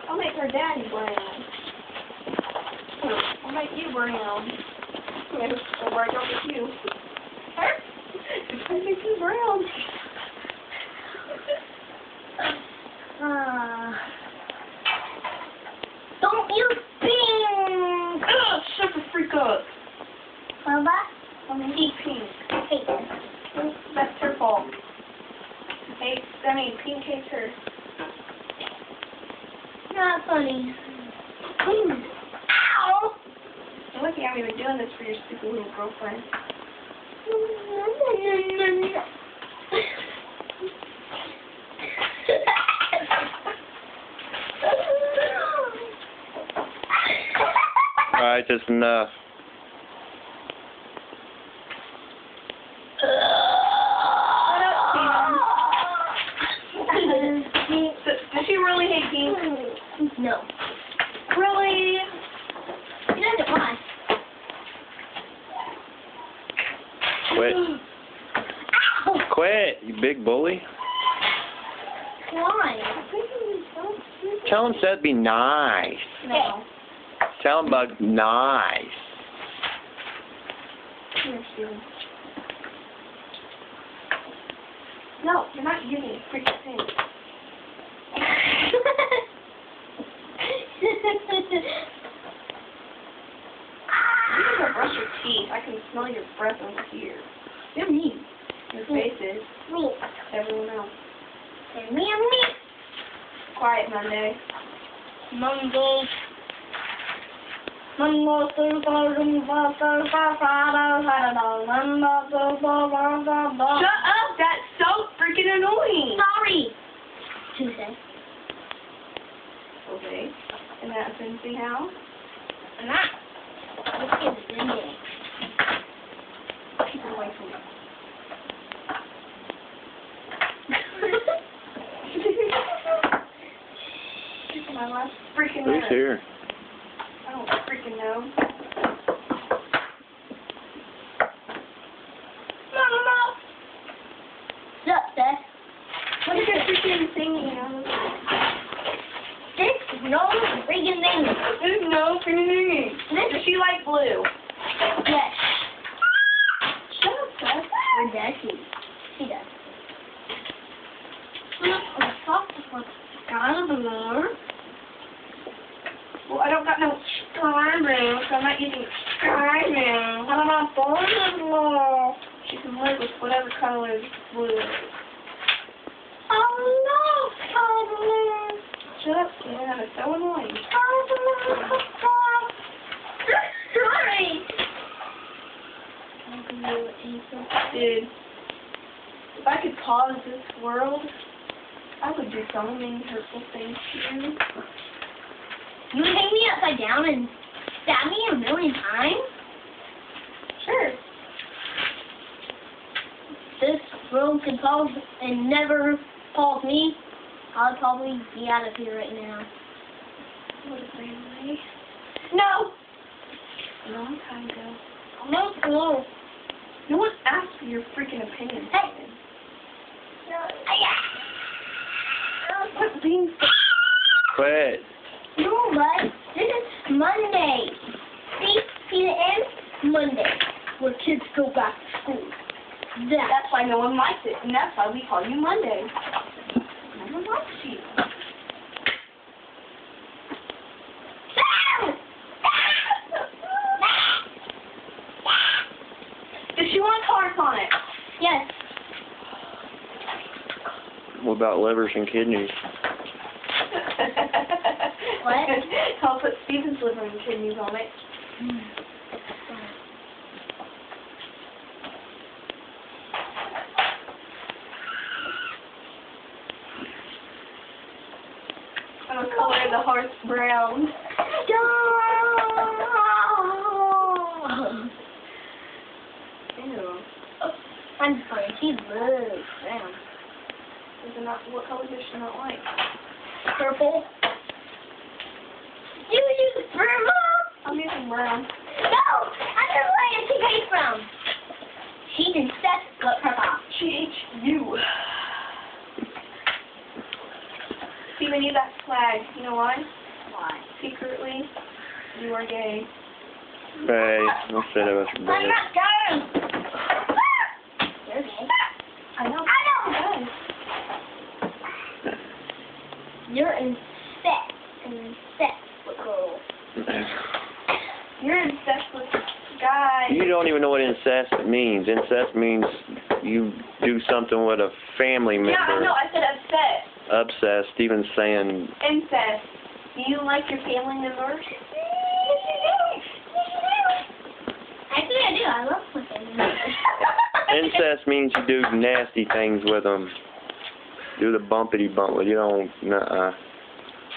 I'll make her daddy brown. I'll make you brown. I'll break up with you. I'll make you brown. Don't you pink! Ugh, shut the freak up. Mama? I'm gonna eat pink. Hate this. That's her fault. Pink hates her. Not funny. Ow! You're lucky I'm even doing this for your stupid little girlfriend. Alright, that's enough. Does she really hate pink? No. Really? She doesn't want. Quit. Ow! Quit, you big bully. Why? Tell him said be nice. No. Tell him Bug nice. Here, Steven. No, you're not using a freaking thing. You need to brush your teeth. I can smell your breath over here. You're mean. Your face is. Me. Everyone else. And me and me. Quiet Monday. Monday. Shut up! That's so freaking annoying. Sorry. Tuesday. Okay. And that's Wednesday how? And that. This is Monday. Keep it away from me. This is my last freaking Who's minute. here? I don't freaking know. Mama. What's up, Seth? What is that freaking singing? This is no freaking thing. There's no freaking singing. Does she like blue? Yes. Shut up, Seth. Or does she? She does. Kind of blue. Well, I don't got no sky blue, so I'm not using sky blue. What about blue? She can live with whatever color is blue. Oh no, blue. Shut up, Steven. That is so annoying. Sorry. Dude, if I could pause this world, I would do so many hurtful things to you. You would hang me upside down and stab me a million times? Sure. This world could pause and never pause me. I'll probably be out of here right now. What a family. No! A long time ago. No. No one asked for your freaking opinion. Hey. Quit being so... Quit. No, bud. This is Monday. See the end? Monday. Where kids go back to school. That's why no one likes it, and that's why we call you Monday. No one likes you. Does she want hearts on it? Yes. What about livers and kidneys? What? I'll put Steven's liver and kidneys on it. I'm going to color the hearts brown. Ew. I'm just playing. She loves brown. Is it not, what color does she not like? Purple. You use purple? I'm using brown. No! I don't like it. She hates brown. She can set the purple. She hates you. Steven, you got flagged. You know why? Why? Secretly, you are gay. Hey, don't say that was I'm bad. not done. You're gay. I know. I know. Yes. You're incest with girls. You're obsessed with guys. You don't even know what incest means. Incest means you do something with a family member. Yeah, I know. I said obsessed. Obsessed. Steven's saying Incest. Do you like your family members? Actually, I do. I love my family members. incest means you do nasty things with them. Do the bumpity bump with you don't. Nuh-uh.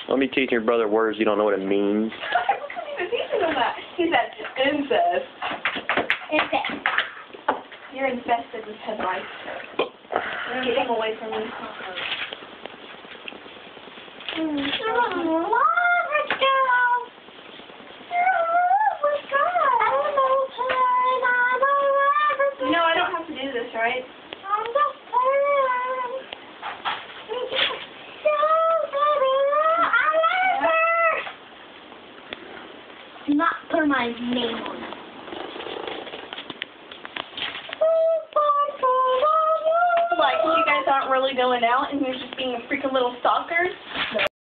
Don't be teaching your brother words you don't know what it means. I wasn't even teaching him that. He said incest. Incest. You're infested with headlights. Get him away from me. No, I don't have to do this, right? Do not put my name on it. Like, you guys aren't really going out and you're just being freaking little stalkers?